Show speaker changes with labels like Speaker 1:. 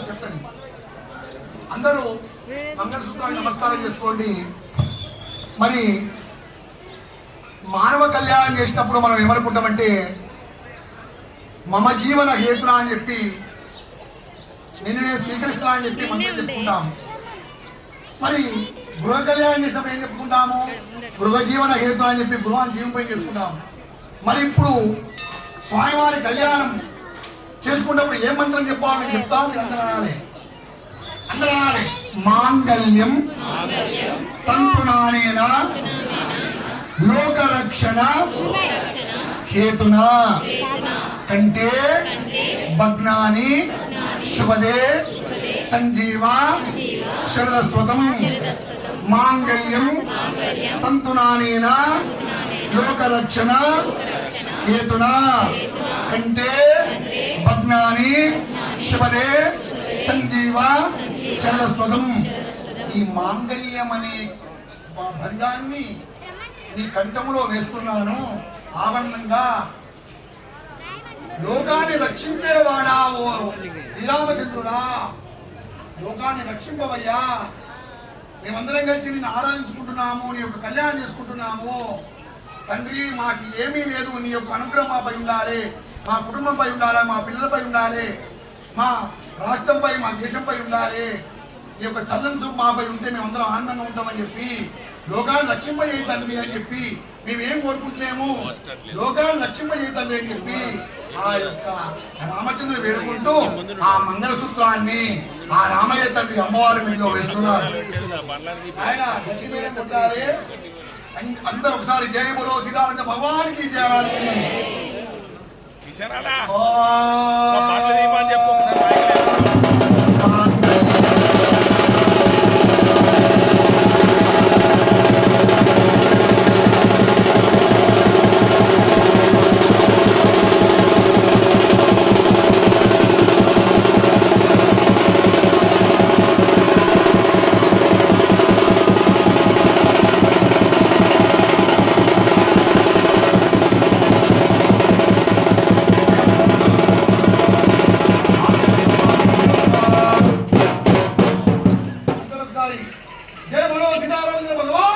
Speaker 1: చెప్తాను. అందరూ మంగళసూత్రానికి నమస్కారం చేసుకోండి. మరి మానవ కళ్యాణం చేసినప్పుడు మనం ఏమనుకుంటామంటే మమ జీవన హేతున అని చెప్పి నేను స్వీకరిస్తా అని చెప్పి మనం చెప్పుకుంటాం. మరి గృహ కళ్యాణం చేసినప్పుడు ఏం చెప్పుకుంటాము? గృహ జీవన హేతు అని చెప్పి గృహాన్ని జీవంపై చెప్పుకుంటాం. మరి ఇప్పుడు స్వామివారి కళ్యాణం చేసుకున్నప్పుడు ఏ మంత్రం చెప్పాలని చెప్తా మీరు అందరూ అనాలి. మాంగళ్యం తంతునానేన లోకరక్షణ హేతునా కంటే భగ్నాని శుభదే సంజీవ శరదస్వతం. మాంగళ్యం తంతునానేన లోకరక్షణ హేతునా కంటే భగ్నాని శుభదే సంజీవ శరదస్వతం. ఈ మాంగళ్యం అనే బంధాన్ని నీ కంఠములో వేస్తున్నాను ఆభరణంగా. లోకాన్ని రక్షించేవాడా ఓ శ్రీరామచంద్రుడా, లోకాన్ని రక్షింపవయ్యా. మేమందరం కలిసి నిన్ను ఆరాధించుకుంటున్నాము, నీ యొక్క కళ్యాణం చేసుకుంటున్నాము. తండ్రి మాకు ఏమీ లేదు, నీ యొక్క అనుగ్రహం మాపై ఉండాలి, మా కుటుంబంపై ఉండాలి, మా పిల్లలపై ఉండాలి, మా రాష్ట్రంపై మా దేశంపై ఉండాలి. ఈ యొక్క చల్లని చూపు మాపై ఉంటే మేమందరం ఆనందంగా ఉంటామని చెప్పి లోకాన్ని రక్షింపజేయ తండ్రి అని చెప్పి మేమేం కోరుకుంటలేము, లోకాన్ని రక్షింపజేయ తండ్రి అని చెప్పి ఆ యొక్క రామచంద్రుడు వేడుకుంటూ ఆ మంగళసూత్రాన్ని ఆ రామయ్య తండ్రి అమ్మవారి మీదలో వేస్తున్నారు. ఆయన గట్టి మీద కొట్టాలి. అందరూ ఒకసారి జయ బోలో సీతారామ భగవానికి చేయాలి. జయ బలో సీతారామ భగవాన్.